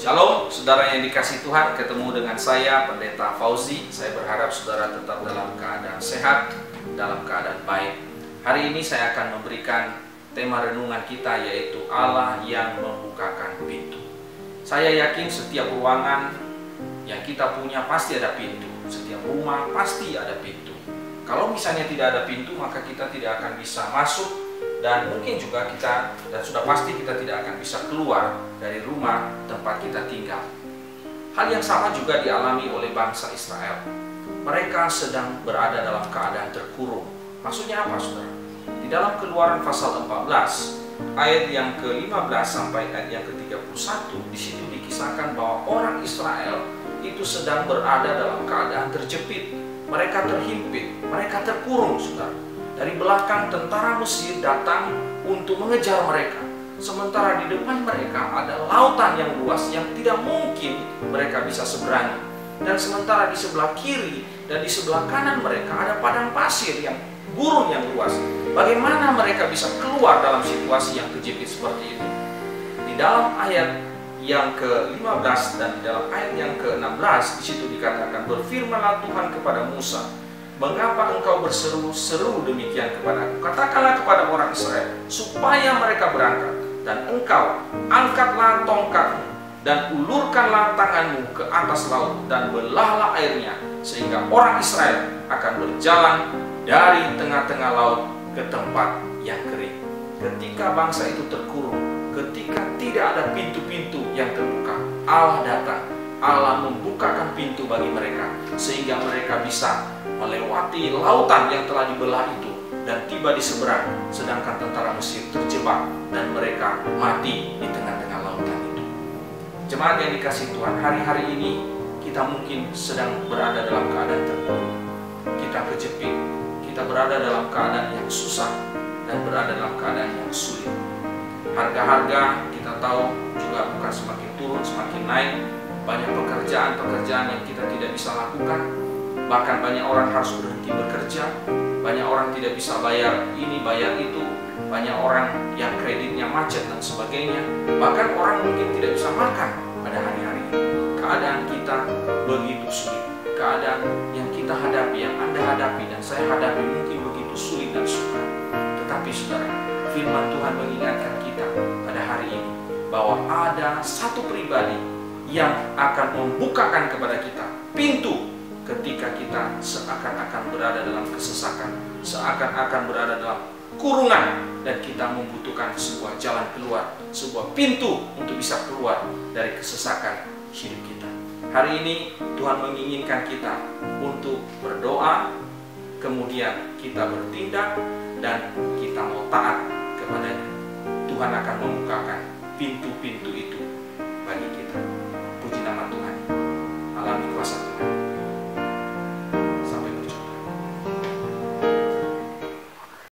Shalom, saudara yang dikasih Tuhan, ketemu dengan saya, Pendeta Fauzi. Saya berharap saudara tetap dalam keadaan sehat, dalam keadaan baik. Hari ini saya akan memberikan tema renungan kita, yaitu Allah yang membukakan pintu. Saya yakin setiap ruangan yang kita punya pasti ada pintu. Setiap rumah pasti ada pintu. Kalau misalnya tidak ada pintu, maka kita tidak akan bisa masuk. Dan mungkin juga kita, dan sudah pasti kita tidak akan bisa keluar dari rumah tempat kita tinggal. Hal yang sama juga dialami oleh bangsa Israel. Mereka sedang berada dalam keadaan terkurung. Maksudnya apa, saudara? Di dalam Keluaran pasal 14, ayat yang ke-15 sampai ayat yang ke-31, di situ dikisahkan bahwa orang Israel itu sedang berada dalam keadaan terjepit. Mereka terhimpit, mereka terkurung, saudara. Dari belakang tentara Mesir datang untuk mengejar mereka. Sementara di depan mereka ada lautan yang luas yang tidak mungkin mereka bisa seberangi. Dan sementara di sebelah kiri dan di sebelah kanan mereka ada padang pasir yang gurun yang luas. Bagaimana mereka bisa keluar dalam situasi yang terjepit seperti itu? Di dalam ayat yang ke-15 dan di dalam ayat yang ke-16 di situ dikatakan, berfirmanlah Tuhan kepada Musa, mengapa engkau berseru-seru demikian kepadaku? Katakanlah kepada orang Israel supaya mereka berangkat, dan engkau angkatlah tongkatmu dan ulurkanlah tanganmu ke atas laut dan belahlah airnya, sehingga orang Israel akan berjalan dari tengah-tengah laut ke tempat yang kering. Ketika bangsa itu terkurung, ketika tidak ada pintu-pintu yang terbuka, Allah datang. Allah membukakan pintu bagi mereka sehingga mereka bisa melewati lautan yang telah dibelah itu dan tiba di seberang, sedangkan tentara Mesir terjebak dan mereka mati di tengah-tengah lautan itu. Jemaat yang dikasih Tuhan, hari-hari ini kita mungkin sedang berada dalam keadaan terpuruk, kita kejepit, kita berada dalam keadaan yang susah dan berada dalam keadaan yang sulit. Harga-harga kita tahu juga bukan semakin turun, semakin naik. Banyak pekerjaan-pekerjaan yang kita tidak bisa lakukan. Bahkan banyak orang harus berhenti bekerja. Banyak orang tidak bisa bayar ini, bayar itu. Banyak orang yang kreditnya macet dan sebagainya. Bahkan orang mungkin tidak bisa makan pada hari-hari ini. Keadaan kita begitu sulit. Keadaan yang kita hadapi, yang Anda hadapi dan saya hadapi mungkin begitu sulit dan sukar. Tetapi saudara, firman Tuhan mengingatkan kita pada hari ini bahwa ada satu pribadi yang akan membukakan kepada kita pintu ketika kita seakan-akan berada dalam kesesakan, seakan-akan berada dalam kurungan, dan kita membutuhkan sebuah jalan keluar, sebuah pintu untuk bisa keluar dari kesesakan hidup kita. Hari ini Tuhan menginginkan kita untuk berdoa, kemudian kita bertindak, dan kita mau taat kepadanya. Tuhan akan membukakan pintu-pintu itu bagi kita.